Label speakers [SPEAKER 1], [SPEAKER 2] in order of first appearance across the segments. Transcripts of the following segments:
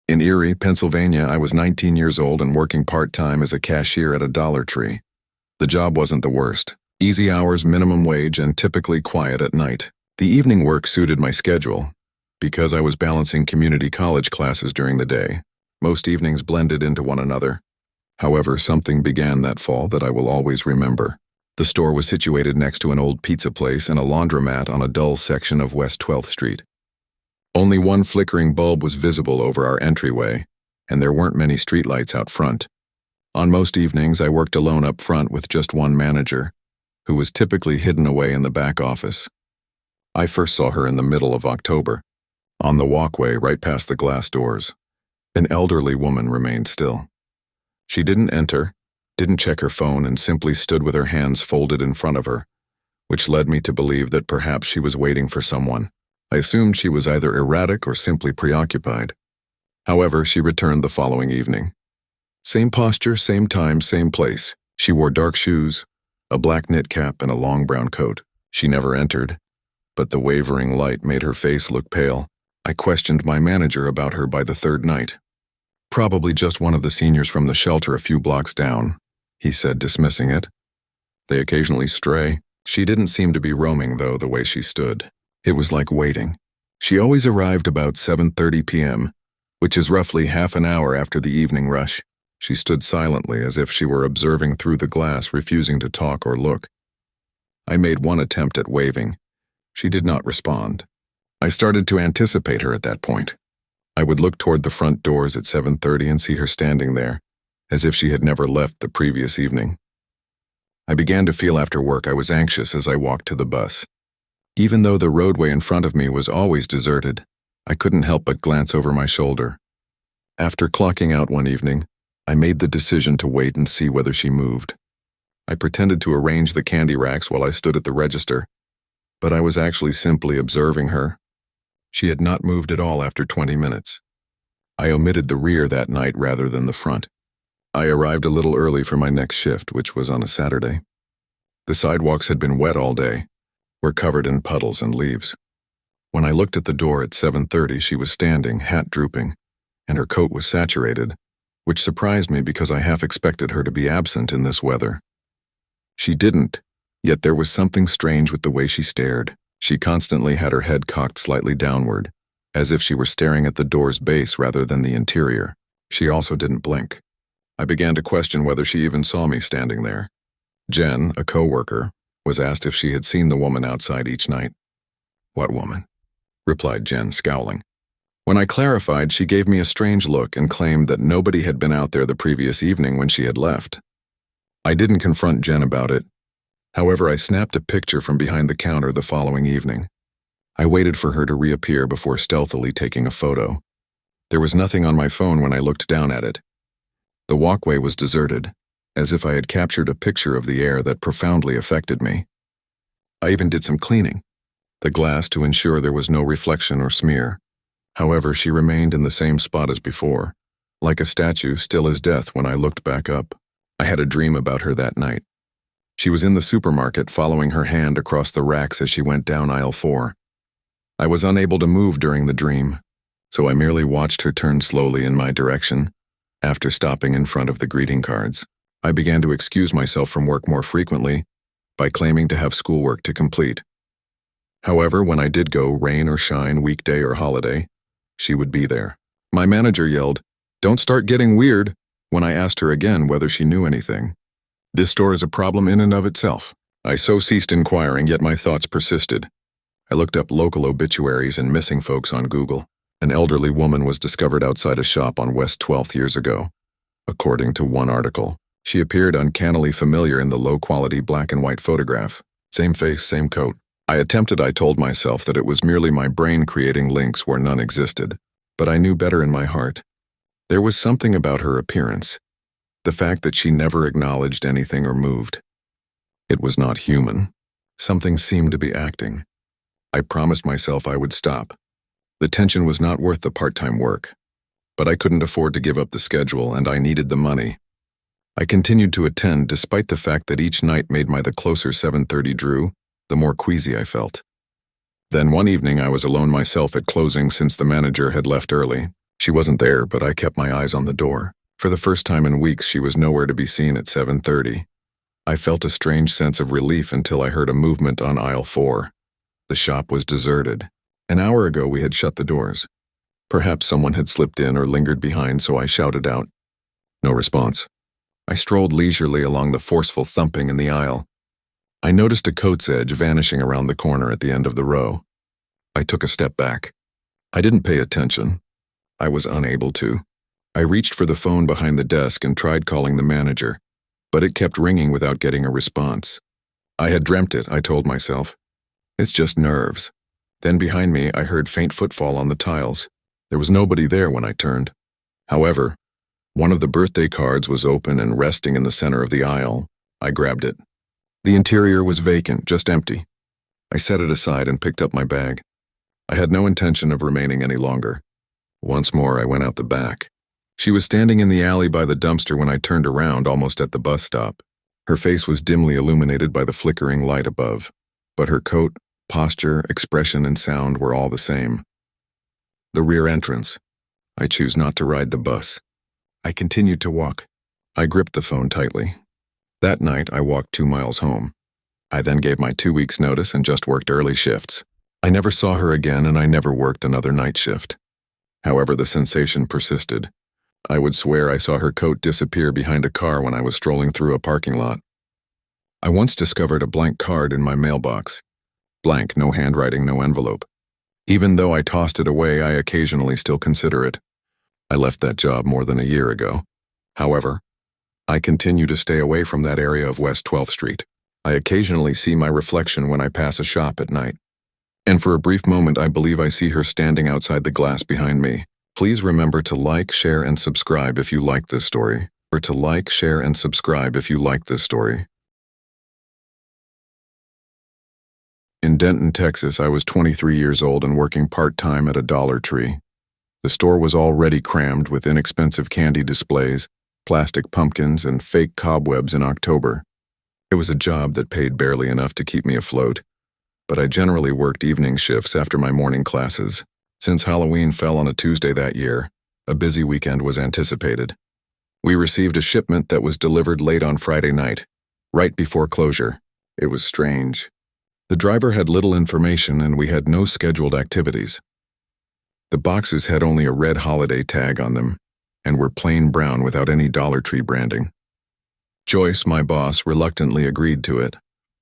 [SPEAKER 1] In Erie, Pennsylvania, I was 19 years old and working part-time as a cashier at a Dollar Tree. The job wasn't the worst. Easy hours, minimum wage, and typically quiet at night. The evening work suited my schedule, because I was balancing community college classes during the day. Most evenings blended into one another. However, something began that fall that I will always remember. The store was situated next to an old pizza place and a laundromat on a dull section of West 12th Street. Only one flickering bulb was visible over our entryway, and there weren't many streetlights out front. On most evenings, I worked alone up front with just one manager, who was typically hidden away in the back office. I first saw her in the middle of October. On the walkway right past the glass doors, an elderly woman remained still. She didn't enter, didn't check her phone, and simply stood with her hands folded in front of her, which led me to believe that perhaps she was waiting for someone. I assumed she was either erratic or simply preoccupied. However, she returned the following evening. Same posture, same time, same place. She wore dark shoes, a black knit cap, and a long brown coat. She never entered, but the wavering light made her face look pale. I questioned my manager about her by the third night. Probably just one of the seniors from the shelter a few blocks down, he said, dismissing it. They occasionally stray. She didn't seem to be roaming, though, the way she stood. It was like waiting. She always arrived about 7:30 p.m., which is roughly half an hour after the evening rush. She stood silently as if she were observing through the glass, refusing to talk or look. I made one attempt at waving. She did not respond. I started to anticipate her at that point. I would look toward the front doors at 7:30 and see her standing there, as if she had never left the previous evening. I began to feel after work I was anxious as I walked to the bus. Even though the roadway in front of me was always deserted, I couldn't help but glance over my shoulder. After clocking out one evening, I made the decision to wait and see whether she moved. I pretended to arrange the candy racks while I stood at the register, but I was actually simply observing her. She had not moved at all after 20 minutes. I omitted the rear that night rather than the front. I arrived a little early for my next shift, which was on a Saturday. The sidewalks had been wet all day, were covered in puddles and leaves. When I looked at the door at 7:30, she was standing, hat drooping, and her coat was saturated, which surprised me because I half expected her to be absent in this weather. She didn't, yet there was something strange with the way she stared. She constantly had her head cocked slightly downward, as if she were staring at the door's base rather than the interior. She also didn't blink. I began to question whether she even saw me standing there. Jen, a co-worker, was asked if she had seen the woman outside each night. "What woman?" replied Jen, scowling. When I clarified, she gave me a strange look and claimed that nobody had been out there the previous evening when she had left. I didn't confront Jen about it. However, I snapped a picture from behind the counter the following evening. I waited for her to reappear before stealthily taking a photo. There was nothing on my phone when I looked down at it. The walkway was deserted, as if I had captured a picture of the air that profoundly affected me. I even did some cleaning the glass to ensure there was no reflection or smear. However, she remained in the same spot as before, like a statue, still as death when I looked back up. I had a dream about her that night. She was in the supermarket following her hand across the racks as she went down aisle 4. I was unable to move during the dream, so I merely watched her turn slowly in my direction. After stopping in front of the greeting cards, I began to excuse myself from work more frequently by claiming to have schoolwork to complete. However, when I did go, rain or shine, weekday or holiday, she would be there. My manager yelled, "Don't start getting weird," when I asked her again whether she knew anything. This store is a problem in and of itself. I so ceased inquiring, yet my thoughts persisted. I looked up local obituaries and missing folks on Google. An elderly woman was discovered outside a shop on West 12th years ago. According to one article, she appeared uncannily familiar in the low-quality black and white photograph. Same face, same coat. I told myself that it was merely my brain creating links where none existed, but I knew better in my heart. There was something about her appearance. The fact that she never acknowledged anything or moved. It was not human. Something seemed to be acting. I promised myself I would stop. The tension was not worth the part-time work, but I couldn't afford to give up the schedule and I needed the money. I continued to attend despite the fact that each night made the closer 7:30 drew, the more queasy I felt. Then one evening I was alone myself at closing since the manager had left early. She wasn't there, but I kept my eyes on the door. For the first time in weeks, she was nowhere to be seen at 7:30. I felt a strange sense of relief until I heard a movement on aisle 4. The shop was deserted. An hour ago, we had shut the doors. Perhaps someone had slipped in or lingered behind, so I shouted out. No response. I strolled leisurely along the forceful thumping in the aisle. I noticed a coat's edge vanishing around the corner at the end of the row. I took a step back. I didn't pay attention. I was unable to. I reached for the phone behind the desk and tried calling the manager, but it kept ringing without getting a response. I had dreamt it, I told myself. It's just nerves. Then behind me, I heard faint footfall on the tiles. There was nobody there when I turned. However, one of the birthday cards was open and resting in the center of the aisle. I grabbed it. The interior was vacant, just empty. I set it aside and picked up my bag. I had no intention of remaining any longer. Once more, I went out the back. She was standing in the alley by the dumpster when I turned around, almost at the bus stop. Her face was dimly illuminated by the flickering light above, but her coat, posture, expression, and sound were all the same. The rear entrance. I choose not to ride the bus. I continued to walk. I gripped the phone tightly. That night, I walked 2 miles home. I then gave my 2 weeks' notice and just worked early shifts. I never saw her again, and I never worked another night shift. However, the sensation persisted. I would swear I saw her coat disappear behind a car when I was strolling through a parking lot. I once discovered a blank card in my mailbox. Blank, no handwriting, no envelope. Even though I tossed it away, I occasionally still consider it. I left that job more than a year ago. However, I continue to stay away from that area of West 12th Street. I occasionally see my reflection when I pass a shop at night. And for a brief moment, I believe I see her standing outside the glass behind me. Please remember to like, share, and subscribe if you like this story. Or to like, share, and subscribe if you like this story. In Denton, Texas, I was 23 years old and working part-time at a Dollar Tree. The store was already crammed with inexpensive candy displays, plastic pumpkins, and fake cobwebs in October. It was a job that paid barely enough to keep me afloat, but I generally worked evening shifts after my morning classes. Since Halloween fell on a Tuesday that year, a busy weekend was anticipated. We received a shipment that was delivered late on Friday night, right before closure. It was strange. The driver had little information and we had no scheduled activities. The boxes had only a red holiday tag on them and were plain brown without any Dollar Tree branding. Joyce, my boss, reluctantly agreed to it,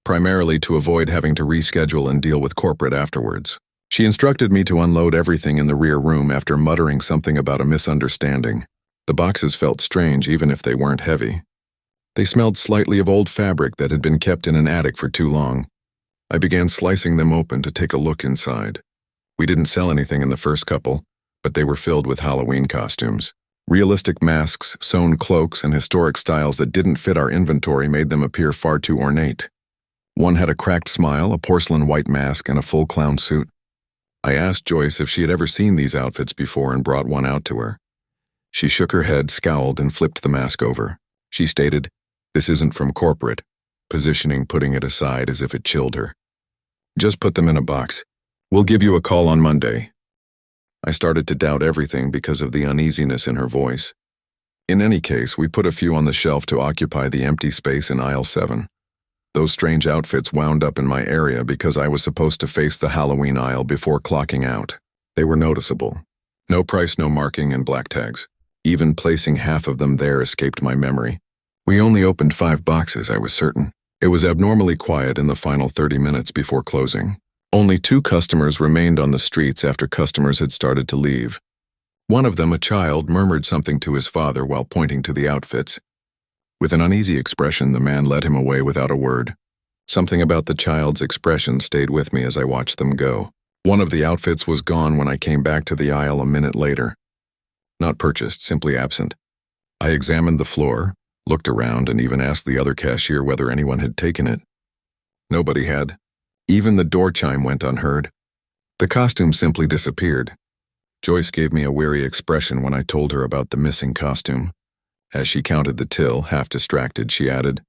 [SPEAKER 1] primarily to avoid having to reschedule and deal with corporate afterwards. She instructed me to unload everything in the rear room after muttering something about a misunderstanding. The boxes felt strange even if they weren't heavy. They smelled slightly of old fabric that had been kept in an attic for too long. I began slicing them open to take a look inside. We didn't sell anything in the first couple, but they were filled with Halloween costumes. Realistic masks, sewn cloaks, and historic styles that didn't fit our inventory made them appear far too ornate. One had a cracked smile, a porcelain white mask, and a full clown suit. I asked Joyce if she had ever seen these outfits before and brought one out to her. She shook her head, scowled, and flipped the mask over. She stated, "This isn't from corporate," putting it aside as if it chilled her. "Just put them in a box. We'll give you a call on Monday." I started to doubt everything because of the uneasiness in her voice. In any case, we put a few on the shelf to occupy the empty space in aisle 7. Those strange outfits wound up in my area because I was supposed to face the Halloween aisle before clocking out. They were noticeable. No price, no marking, and black tags. Even placing half of them there escaped my memory. We only opened 5 boxes, I was certain. It was abnormally quiet in the final 30 minutes before closing. Only 2 customers remained on the streets after customers had started to leave. One of them, a child, murmured something to his father while pointing to the outfits. With an uneasy expression, the man led him away without a word. Something about the child's expression stayed with me as I watched them go. One of the outfits was gone when I came back to the aisle a minute later. Not purchased, simply absent. I examined the floor, looked around, and even asked the other cashier whether anyone had taken it. Nobody had. Even the door chime went unheard. The costume simply disappeared. Joyce gave me a weary expression when I told her about the missing costume. As she counted the till, half distracted, she added,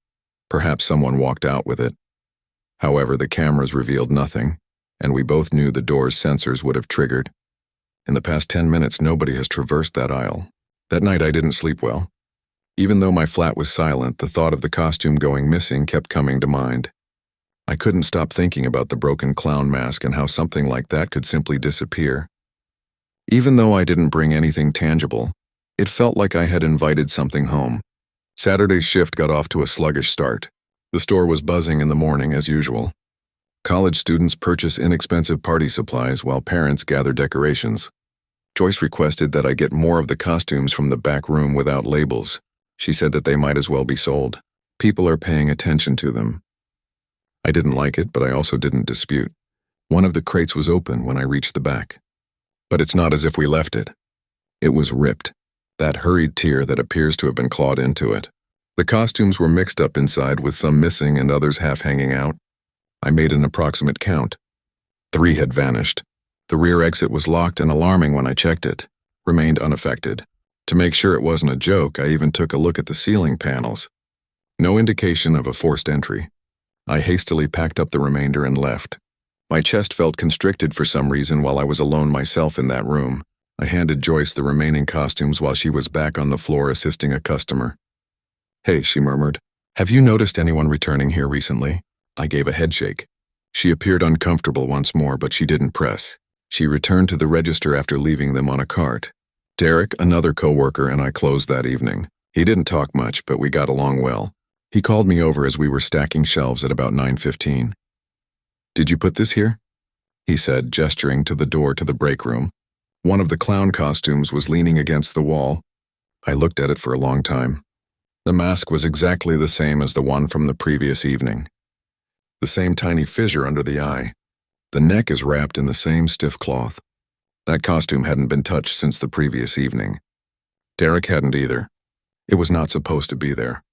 [SPEAKER 1] "Perhaps someone walked out with it." However, the cameras revealed nothing, and we both knew the door's sensors would have triggered. In the past 10 minutes, nobody has traversed that aisle. That night, I didn't sleep well. Even though my flat was silent, the thought of the costume going missing kept coming to mind. I couldn't stop thinking about the broken clown mask and how something like that could simply disappear. Even though I didn't bring anything tangible, it felt like I had invited something home. Saturday's shift got off to a sluggish start. The store was buzzing in the morning as usual. College students purchase inexpensive party supplies while parents gather decorations. Joyce requested that I get more of the costumes from the back room without labels. She said that they might as well be sold. People are paying attention to them. I didn't like it, but I also didn't dispute. One of the crates was open when I reached the back. But it's not as if we left it. It was ripped, that hurried tear that appears to have been clawed into it. The costumes were mixed up inside with some missing and others half hanging out. I made an approximate count. 3 had vanished. The rear exit was locked and alarming when I checked it. Remained unaffected. To make sure it wasn't a joke, I even took a look at the ceiling panels. No indication of a forced entry. I hastily packed up the remainder and left. My chest felt constricted for some reason while I was alone myself in that room. I handed Joyce the remaining costumes while she was back on the floor assisting a customer. "Hey," she murmured. "Have you noticed anyone returning here recently?" I gave a headshake. She appeared uncomfortable once more, but she didn't press. She returned to the register after leaving them on a cart. Derek, another coworker, and I closed that evening. He didn't talk much, but we got along well. He called me over as we were stacking shelves at about 9:15. "Did you put this here?" he said, gesturing to the door to the break room. One of the clown costumes was leaning against the wall. I looked at it for a long time. The mask was exactly the same as the one from the previous evening. The same tiny fissure under the eye. The neck is wrapped in the same stiff cloth. That costume hadn't been touched since the previous evening. Derek hadn't either. It was not supposed to be there.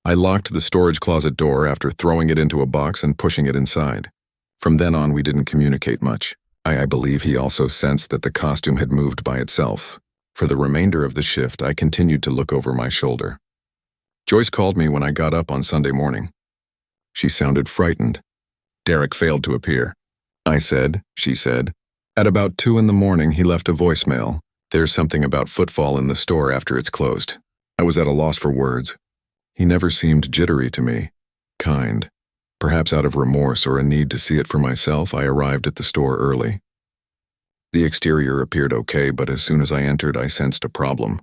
[SPEAKER 1] I locked the storage closet door after throwing it into a box and pushing it inside. From then on, we didn't communicate much. I believe he also sensed that the costume had moved by itself. For the remainder of the shift, I continued to look over my shoulder. Joyce called me when I got up on Sunday morning. She sounded frightened. Derek failed to appear. I said, she said. At about 2 in the morning, he left a voicemail. There's something about footfall in the store after it's closed. I was at a loss for words. He never seemed jittery to me. Kind. Perhaps out of remorse or a need to see it for myself, I arrived at the store early. The exterior appeared okay, but as soon as I entered, I sensed a problem.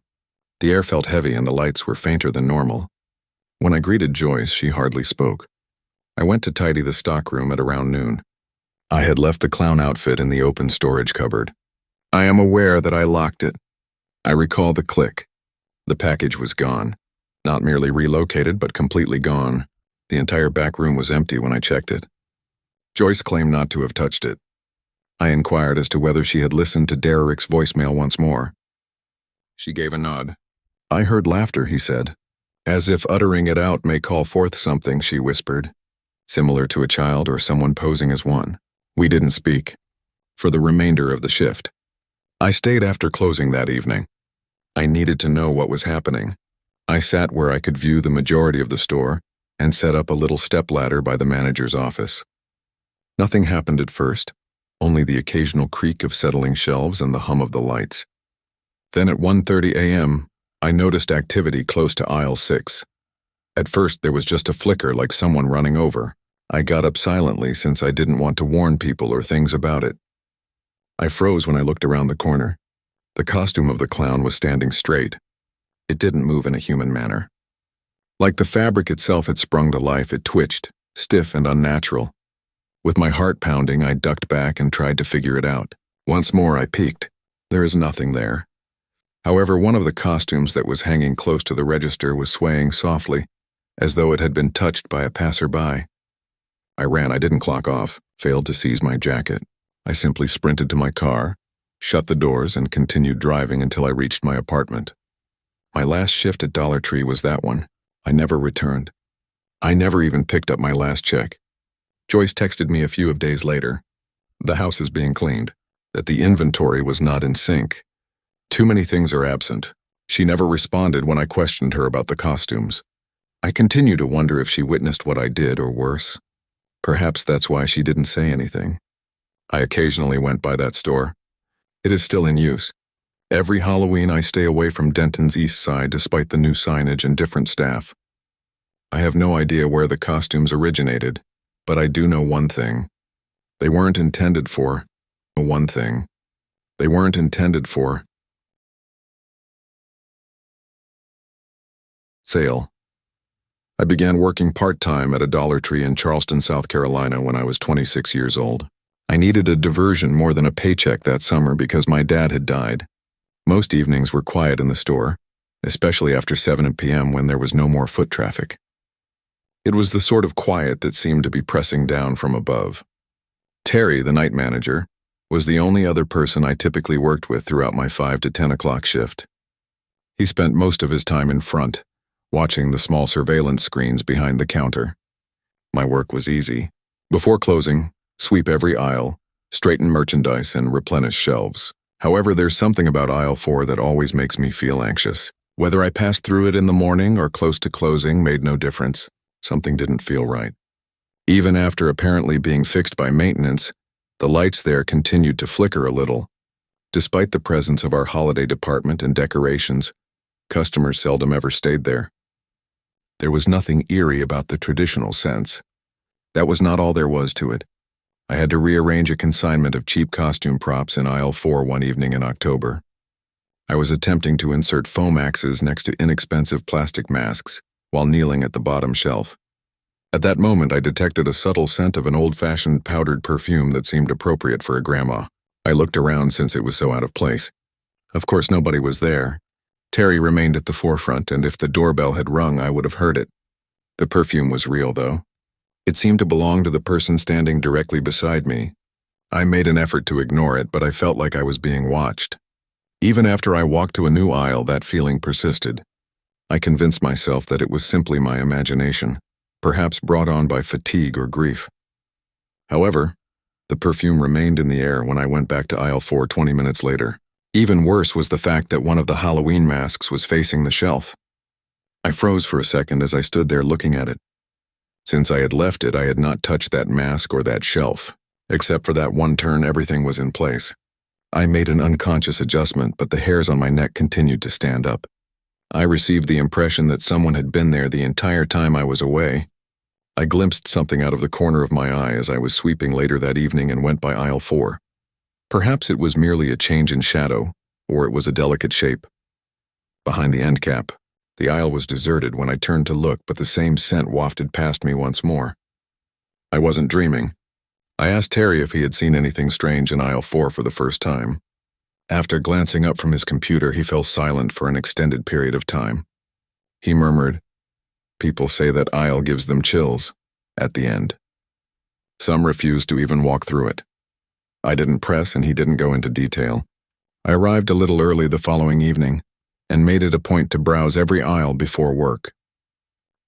[SPEAKER 1] The air felt heavy and the lights were fainter than normal. When I greeted Joyce, she hardly spoke. I went to tidy the stockroom at around noon. I had left the clown outfit in the open storage cupboard. I am aware that I locked it. I recall the click. The package was gone. Not merely relocated, but completely gone. The entire back room was empty when I checked it. Joyce claimed not to have touched it. I inquired as to whether she had listened to Derek's voicemail once more. She gave a nod. I heard laughter, he said. As if uttering it out may call forth something, she whispered. Similar to a child or someone posing as one. We didn't speak. For the remainder of the shift. I stayed after closing that evening. I needed to know what was happening. I sat where I could view the majority of the store and set up a little stepladder by the manager's office. Nothing happened at first, only the occasional creak of settling shelves and the hum of the lights. Then at 1:30 a.m., I noticed activity close to aisle 6. At first, there was just a flicker like someone running over. I got up silently since I didn't want to warn people or things about it. I froze when I looked around the corner. The costume of the clown was standing straight. It didn't move in a human manner. Like the fabric itself had sprung to life, it twitched, stiff and unnatural. With my heart pounding, I ducked back and tried to figure it out. Once more, I peeked. There is nothing there. However, one of the costumes that was hanging close to the register was swaying softly, as though it had been touched by a passerby. I ran. I didn't clock off, failed to seize my jacket. I simply sprinted to my car, shut the doors, and continued driving until I reached my apartment. My last shift at Dollar Tree was that one. I never returned. I never even picked up my last check. Joyce texted me a few days later. The house is being cleaned. That the inventory was not in sync. Too many things are absent. She never responded when I questioned her about the costumes. I continue to wonder if she witnessed what I did or worse. Perhaps that's why she didn't say anything. I occasionally went by that store. It is still in use. Every Halloween I stay away from Denton's east side despite the new signage and different staff. I have no idea where the costumes originated, but I do know one thing. They weren't intended for one thing. They weren't intended for sale. I began working part-time at a Dollar Tree in Charleston, South Carolina when I was 26 years old. I needed a diversion more than a paycheck that summer because my dad had died. Most evenings were quiet in the store, especially after 7 p.m. when there was no more foot traffic. It was the sort of quiet that seemed to be pressing down from above. Terry, the night manager, was the only other person I typically worked with throughout my 5 to 10 o'clock shift. He spent most of his time in front, watching the small surveillance screens behind the counter. My work was easy. Before closing, sweep every aisle, straighten merchandise, and replenish shelves. However, there's something about aisle 4 that always makes me feel anxious. Whether I passed through it in the morning or close to closing made no difference. Something didn't feel right. Even after apparently being fixed by maintenance, the lights there continued to flicker a little. Despite the presence of our holiday department and decorations, customers seldom ever stayed there. There was nothing eerie about the traditional sense. That was not all there was to it. I had to rearrange a consignment of cheap costume props in aisle 4 one evening in October. I was attempting to insert foam axes next to inexpensive plastic masks while kneeling at the bottom shelf. At that moment, I detected a subtle scent of an old-fashioned powdered perfume that seemed appropriate for a grandma. I looked around since it was so out of place. Of course, nobody was there. Terry remained at the forefront, and if the doorbell had rung, I would have heard it. The perfume was real, though. It seemed to belong to the person standing directly beside me. I made an effort to ignore it, but I felt like I was being watched. Even after I walked to a new aisle, that feeling persisted. I convinced myself that it was simply my imagination, perhaps brought on by fatigue or grief. However, the perfume remained in the air when I went back to aisle 4 20 minutes later. Even worse was the fact that one of the Halloween masks was facing the shelf. I froze for a second as I stood there looking at it. Since I had left it, I had not touched that mask or that shelf. Except for that one turn, everything was in place. I made an unconscious adjustment, but the hairs on my neck continued to stand up. I received the impression that someone had been there the entire time I was away. I glimpsed something out of the corner of my eye as I was sweeping later that evening and went by aisle 4. Perhaps it was merely a change in shadow, or it was a delicate shape. Behind the end cap, the aisle was deserted when I turned to look, but the same scent wafted past me once more. I wasn't dreaming. I asked Terry if he had seen anything strange in aisle 4 for the first time. After glancing up from his computer, he fell silent for an extended period of time. He murmured, "People say that aisle gives them chills," at the end. Some refused to even walk through it. I didn't press and he didn't go into detail. I arrived a little early the following evening and made it a point to browse every aisle before work.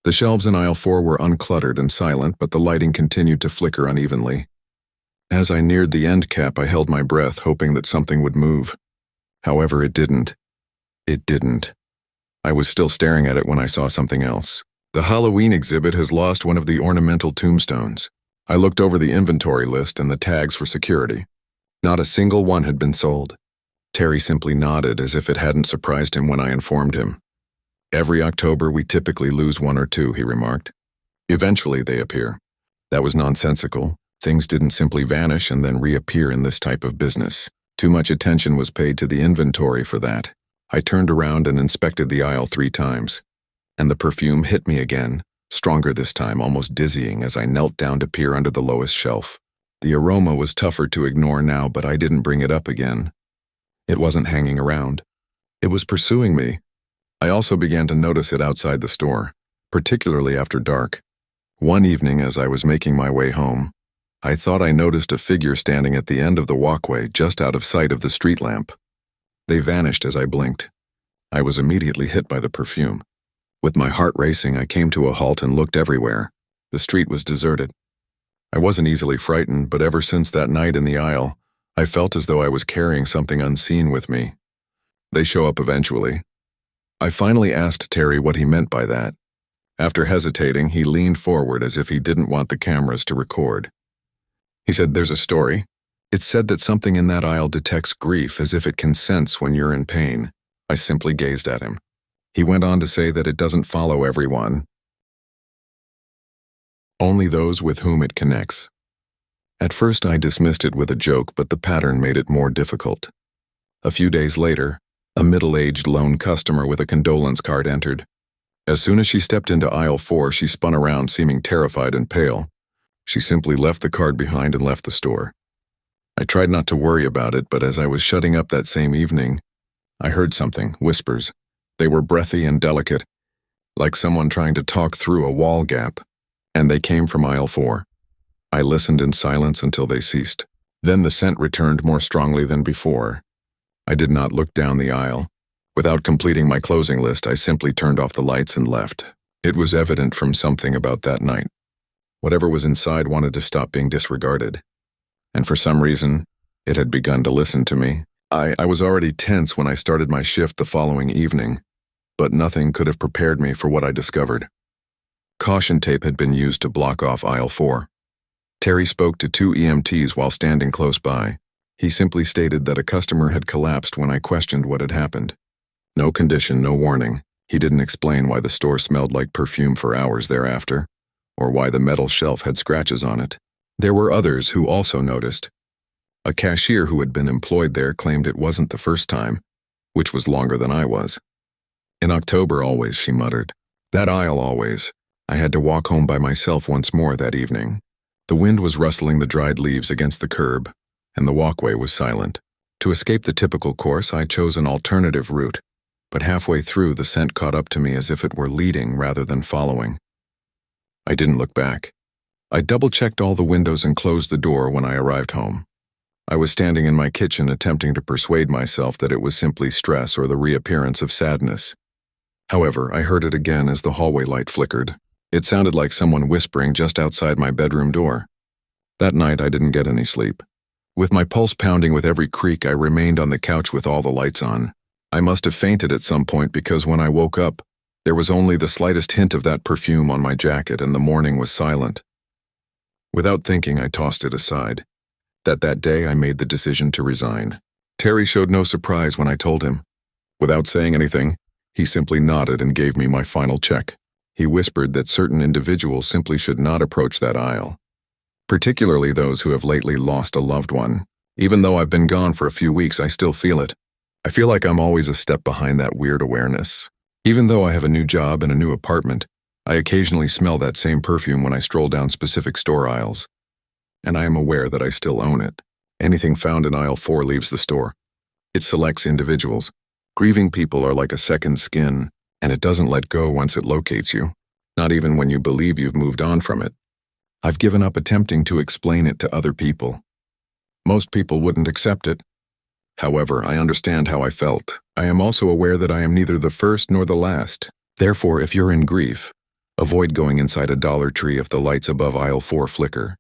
[SPEAKER 1] The shelves in aisle 4 were uncluttered and silent, but the lighting continued to flicker unevenly. As I neared the end cap, I held my breath, hoping that something would move. However, it didn't. It didn't. I was still staring at it when I saw something else. The Halloween exhibit has lost one of the ornamental tombstones. I looked over the inventory list and the tags for security. Not a single one had been sold. Terry simply nodded as if it hadn't surprised him when I informed him. "Every October we typically lose 1 or 2, he remarked. "Eventually they appear." That was nonsensical. Things didn't simply vanish and then reappear in this type of business. Too much attention was paid to the inventory for that. I turned around and inspected the aisle 3 times. And the perfume hit me again, stronger this time, almost dizzying as I knelt down to peer under the lowest shelf. The aroma was tougher to ignore now, but I didn't bring it up again. It wasn't hanging around. It was pursuing me. I also began to notice it outside the store, particularly after dark. One evening as I was making my way home, I thought I noticed a figure standing at the end of the walkway just out of sight of the street lamp. They vanished as I blinked. I was immediately hit by the perfume. With my heart racing, I came to a halt and looked everywhere. The street was deserted. I wasn't easily frightened, but ever since that night in the aisle, I felt as though I was carrying something unseen with me. They show up eventually. I finally asked Terry what he meant by that. After hesitating, he leaned forward as if he didn't want the cameras to record. He said, "There's a story. It said that something in that aisle detects grief as if it can sense when you're in pain. I simply gazed at him. He went on to say that it doesn't follow everyone, only those with whom it connects. At first I dismissed it with a joke, but the pattern made it more difficult. A few days later, a middle-aged lone customer with a condolence card entered. As soon as she stepped into aisle 4, she spun around, seeming terrified and pale. She simply left the card behind and left the store. I tried not to worry about it, but as I was shutting up that same evening, I heard something, whispers. They were breathy and delicate, like someone trying to talk through a wall gap, and they came from aisle 4. I listened in silence until they ceased. Then the scent returned more strongly than before. I did not look down the aisle. Without completing my closing list, I simply turned off the lights and left. It was evident from something about that night. Whatever was inside wanted to stop being disregarded. And for some reason, it had begun to listen to me. I was already tense when I started my shift the following evening, but nothing could have prepared me for what I discovered. Caution tape had been used to block off aisle 4. Terry spoke to 2 EMTs while standing close by. He simply stated that a customer had collapsed when I questioned what had happened. No condition, no warning. He didn't explain why the store smelled like perfume for hours thereafter, or why the metal shelf had scratches on it. There were others who also noticed. A cashier who had been employed there claimed it wasn't the first time, which was longer than I was. In October always, she muttered. That aisle always. I had to walk home by myself once more that evening. The wind was rustling the dried leaves against the curb, and the walkway was silent. To escape the typical course, I chose an alternative route, but halfway through the scent caught up to me as if it were leading rather than following. I didn't look back. I double-checked all the windows and closed the door when I arrived home. I was standing in my kitchen attempting to persuade myself that it was simply stress or the reappearance of sadness. However, I heard it again as the hallway light flickered. It sounded like someone whispering just outside my bedroom door. That night I didn't get any sleep. With my pulse pounding with every creak, I remained on the couch with all the lights on. I must have fainted at some point because when I woke up, there was only the slightest hint of that perfume on my jacket and the morning was silent. Without thinking, I tossed it aside. That day I made the decision to resign. Terry showed no surprise when I told him. Without saying anything, he simply nodded and gave me my final check. He whispered that certain individuals simply should not approach that aisle, particularly those who have lately lost a loved one. Even though I've been gone for a few weeks, I still feel it. I feel like I'm always a step behind that weird awareness. Even though I have a new job and a new apartment, I occasionally smell that same perfume when I stroll down specific store aisles. And I am aware that I still own it. Anything found in aisle 4 leaves the store. It selects individuals. Grieving people are like a second skin, and it doesn't let go once it locates you, not even when you believe you've moved on from it. I've given up attempting to explain it to other people. Most people wouldn't accept it. However, I understand how I felt. I am also aware that I am neither the first nor the last. Therefore, if you're in grief, avoid going inside a Dollar Tree if the lights above aisle 4 flicker.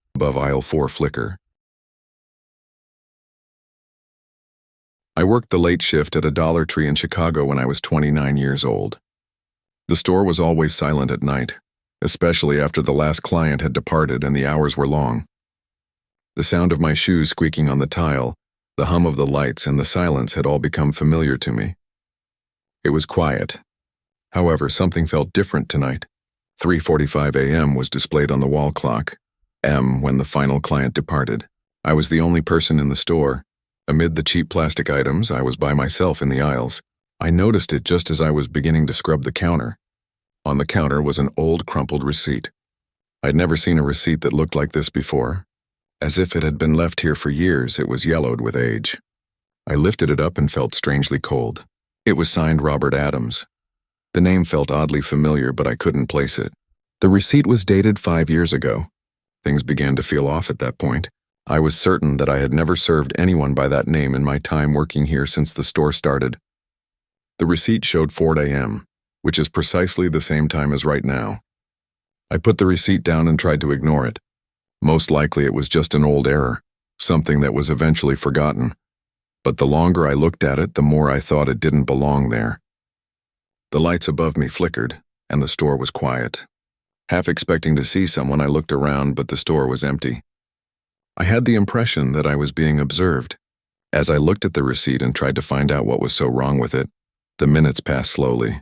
[SPEAKER 1] I worked the late shift at a Dollar Tree in Chicago when I was 29 years old. The store was always silent at night, especially after the last client had departed and the hours were long. The sound of my shoes squeaking on the tile, the hum of the lights, and the silence had all become familiar to me. It was quiet. However, something felt different tonight. 3:45 a.m. was displayed on the wall clock. When the final client departed. I was the only person in the store. Amid the cheap plastic items, I was by myself in the aisles. I noticed it just as I was beginning to scrub the counter. On the counter was an old, crumpled receipt. I'd never seen a receipt that looked like this before. As if it had been left here for years, it was yellowed with age. I lifted it up and felt strangely cold. It was signed Robert Adams. The name felt oddly familiar, but I couldn't place it. The receipt was dated 5 years ago. Things began to feel off at that point. I was certain that I had never served anyone by that name in my time working here since the store started. The receipt showed 4 a.m., which is precisely the same time as right now. I put the receipt down and tried to ignore it. Most likely it was just an old error, something that was eventually forgotten. But the longer I looked at it, the more I thought it didn't belong there. The lights above me flickered, and the store was quiet. Half expecting to see someone, I looked around, but the store was empty. I had the impression that I was being observed. As I looked at the receipt and tried to find out what was so wrong with it, the minutes passed slowly.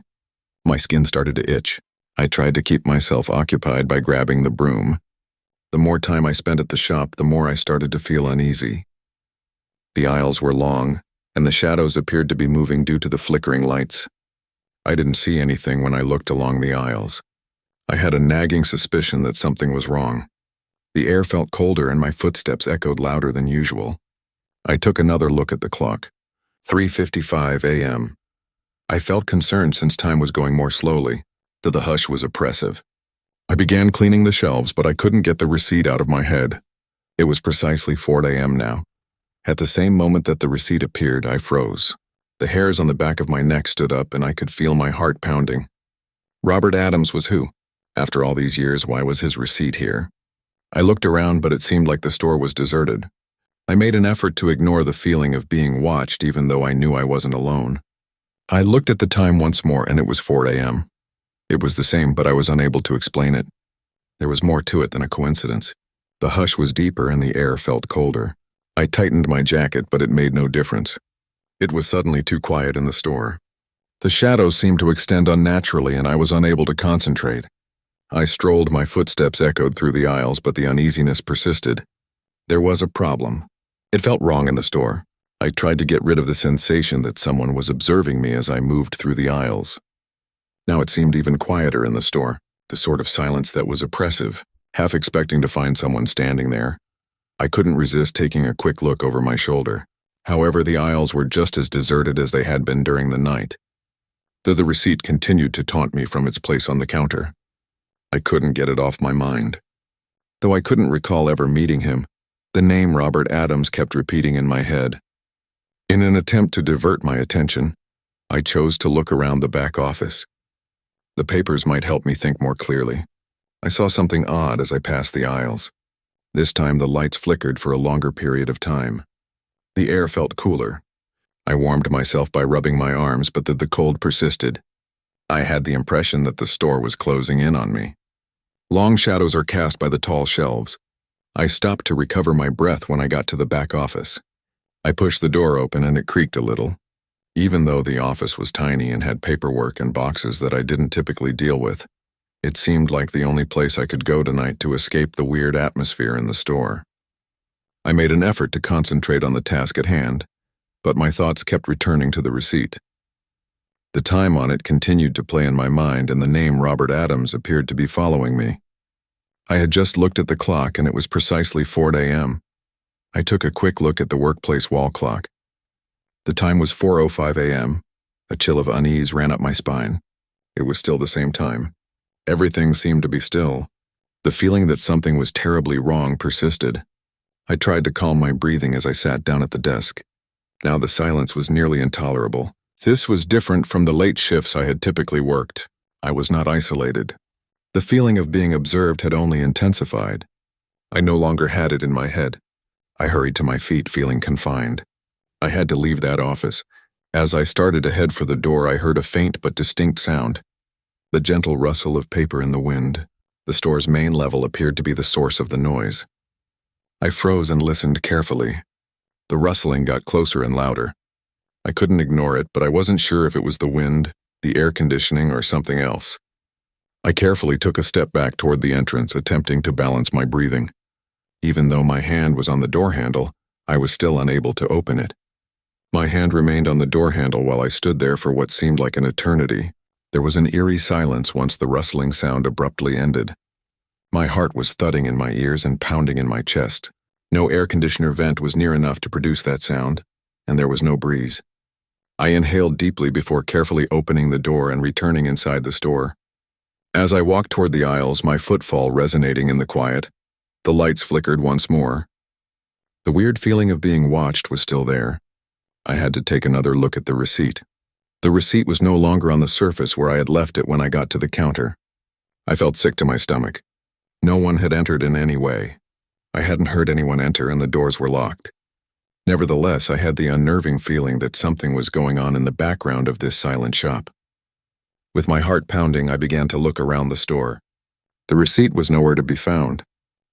[SPEAKER 1] My skin started to itch. I tried to keep myself occupied by grabbing the broom. The more time I spent at the shop, the more I started to feel uneasy. The aisles were long, and the shadows appeared to be moving due to the flickering lights. I didn't see anything when I looked along the aisles. I had a nagging suspicion that something was wrong. The air felt colder and my footsteps echoed louder than usual. I took another look at the clock. 3:55 a.m. I felt concerned since time was going more slowly, that the hush was oppressive. I began cleaning the shelves, but I couldn't get the receipt out of my head. It was precisely 4 a.m. now. At the same moment that the receipt appeared, I froze. The hairs on the back of my neck stood up and I could feel my heart pounding. Robert Adams was who? After all these years, why was his receipt here? I looked around, but it seemed like the store was deserted. I made an effort to ignore the feeling of being watched, even though I knew I wasn't alone. I looked at the time once more and it was 4 a.m. It was the same, but I was unable to explain it. There was more to it than a coincidence. The hush was deeper and the air felt colder. I tightened my jacket, but it made no difference. It was suddenly too quiet in the store. The shadows seemed to extend unnaturally and I was unable to concentrate. I strolled, my footsteps echoed through the aisles, but the uneasiness persisted. There was a problem. It felt wrong in the store. I tried to get rid of the sensation that someone was observing me as I moved through the aisles. Now it seemed even quieter in the store, the sort of silence that was oppressive, half expecting to find someone standing there. I couldn't resist taking a quick look over my shoulder. However, the aisles were just as deserted as they had been during the night, though the receipt continued to taunt me from its place on the counter. I couldn't get it off my mind. Though I couldn't recall ever meeting him, the name Robert Adams kept repeating in my head. In an attempt to divert my attention, I chose to look around the back office. The papers might help me think more clearly. I saw something odd as I passed the aisles. This time the lights flickered for a longer period of time. The air felt cooler. I warmed myself by rubbing my arms, but the cold persisted. I had the impression that the store was closing in on me. Long shadows are cast by the tall shelves. I stopped to recover my breath when I got to the back office. I pushed the door open and it creaked a little. Even though the office was tiny and had paperwork and boxes that I didn't typically deal with, it seemed like the only place I could go tonight to escape the weird atmosphere in the store. I made an effort to concentrate on the task at hand, but my thoughts kept returning to the receipt. The time on it continued to play in my mind and the name Robert Adams appeared to be following me. I had just looked at the clock and it was precisely 4 a.m. I took a quick look at the workplace wall clock. The time was 4:05 a.m. A chill of unease ran up my spine. It was still the same time. Everything seemed to be still. The feeling that something was terribly wrong persisted. I tried to calm my breathing as I sat down at the desk. Now the silence was nearly intolerable. This was different from the late shifts I had typically worked. I was not isolated. The feeling of being observed had only intensified. I no longer had it in my head. I hurried to my feet, feeling confined. I had to leave that office. As I started to head for the door, I heard a faint but distinct sound. The gentle rustle of paper in the wind. The store's main level appeared to be the source of the noise. I froze and listened carefully. The rustling got closer and louder. I couldn't ignore it, but I wasn't sure if it was the wind, the air conditioning, or something else. I carefully took a step back toward the entrance, attempting to balance my breathing. Even though my hand was on the door handle, I was still unable to open it. My hand remained on the door handle while I stood there for what seemed like an eternity. There was an eerie silence once the rustling sound abruptly ended. My heart was thudding in my ears and pounding in my chest. No air conditioner vent was near enough to produce that sound, and there was no breeze. I inhaled deeply before carefully opening the door and returning inside the store. As I walked toward the aisles, my footfall resonating in the quiet, the lights flickered once more. The weird feeling of being watched was still there. I had to take another look at the receipt. The receipt was no longer on the surface where I had left it when I got to the counter. I felt sick to my stomach. No one had entered in any way. I hadn't heard anyone enter and the doors were locked. Nevertheless, I had the unnerving feeling that something was going on in the background of this silent shop. With my heart pounding, I began to look around the store. The receipt was nowhere to be found.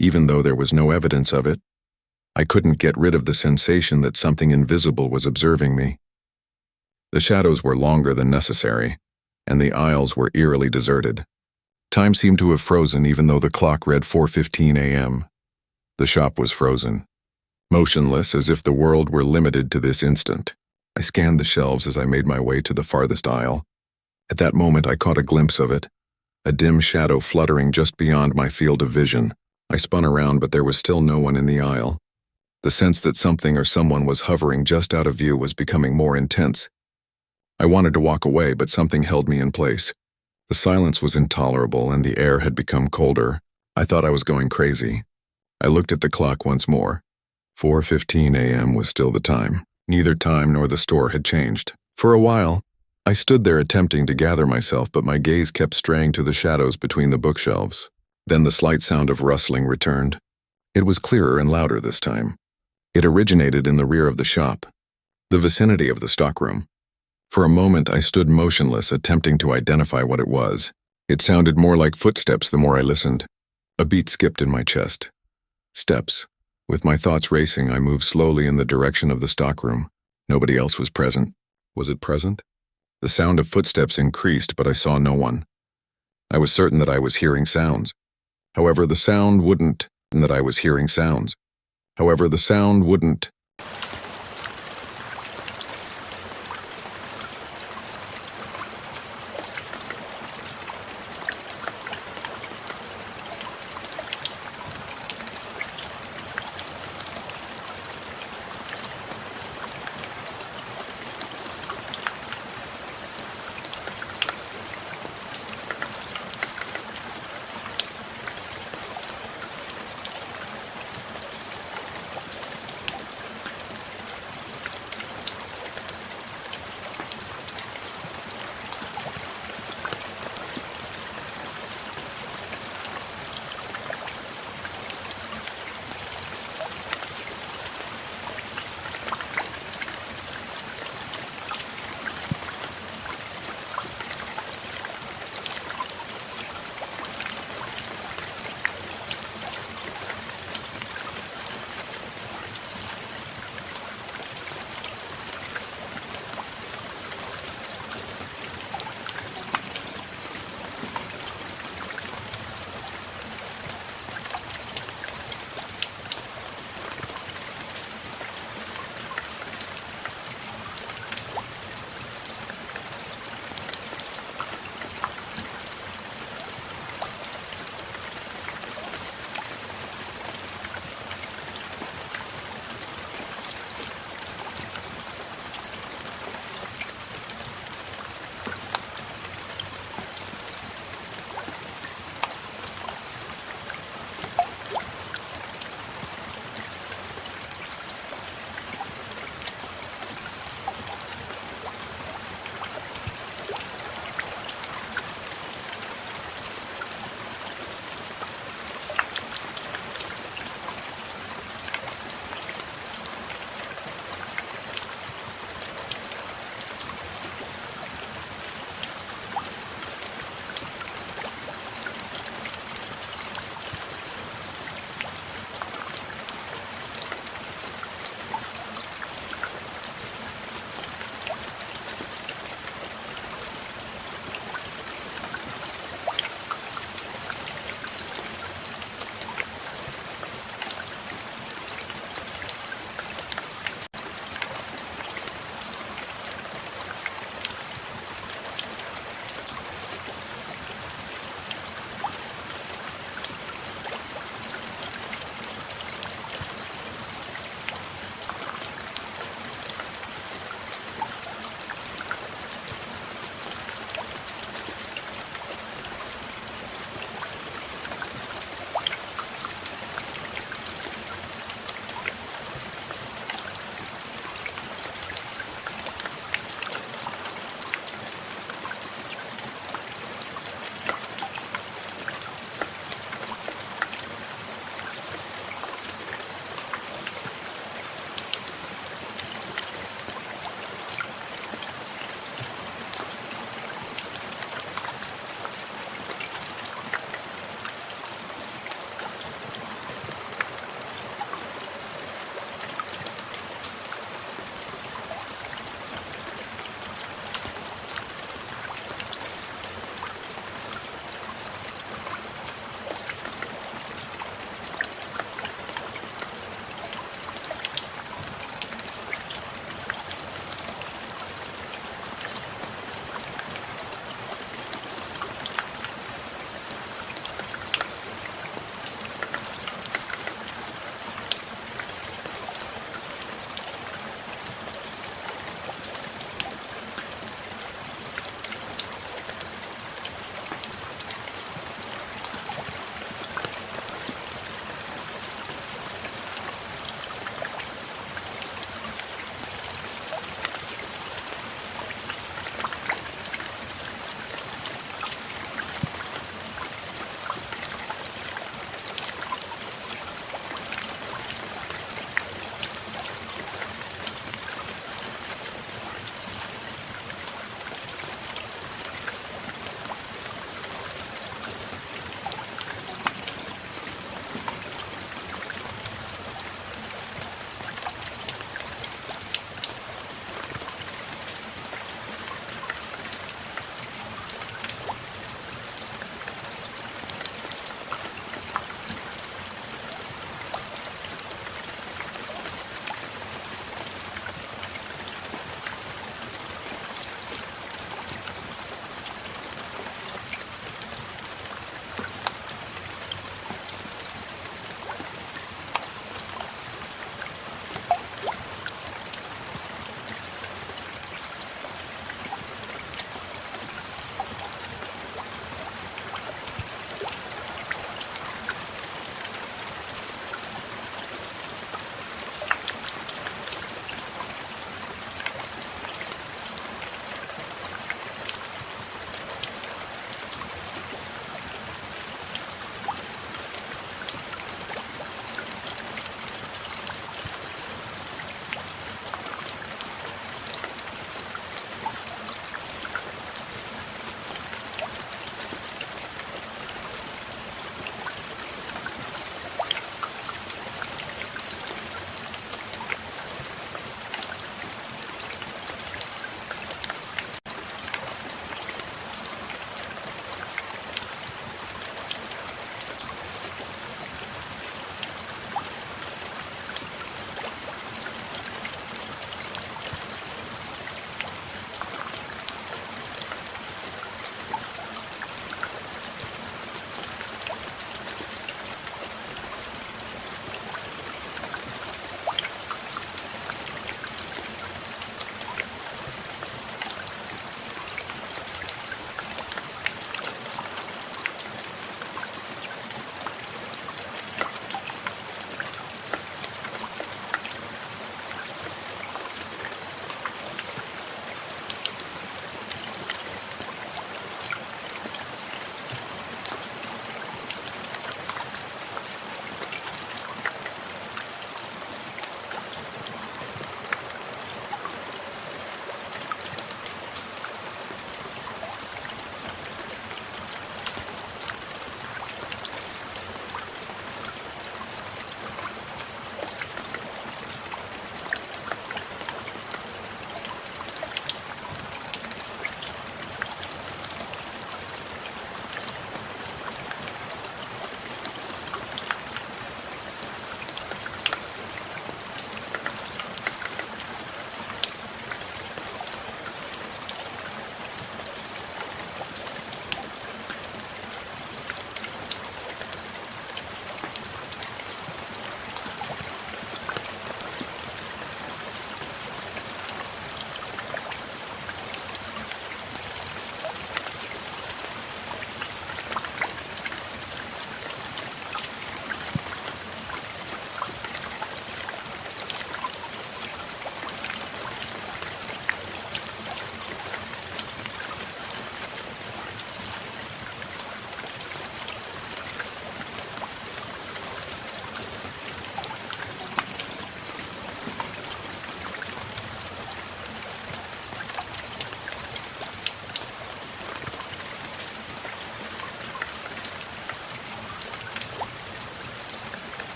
[SPEAKER 1] Even though there was no evidence of it, I couldn't get rid of the sensation that something invisible was observing me. The shadows were longer than necessary, and the aisles were eerily deserted. Time seemed to have frozen even though the clock read 4:15 a.m. The shop was frozen, motionless as if the world were limited to this instant. I scanned the shelves as I made my way to the farthest aisle. At that moment I caught a glimpse of it, a dim shadow fluttering just beyond my field of vision. I spun around, but there was still no one in the aisle. The sense that something or someone was hovering just out of view was becoming more intense. I wanted to walk away, but something held me in place. The silence was intolerable and the air had become colder. I thought I was going crazy. I looked at the clock once more. 4:15 a.m. was still the time. Neither time nor the store had changed. For a while, I stood there attempting to gather myself, but my gaze kept straying to the shadows between the bookshelves. Then the slight sound of rustling returned. It was clearer and louder this time. It originated in the rear of the shop, the vicinity of the stockroom. For a moment I stood motionless, attempting to identify what it was. It sounded more like footsteps the more I listened. A beat skipped in my chest. Steps. With my thoughts racing, I moved slowly in the direction of the stockroom. Nobody else was present. Was it present? The sound of footsteps increased, but I saw no one. I was certain that I was hearing sounds. However, the sound wouldn't.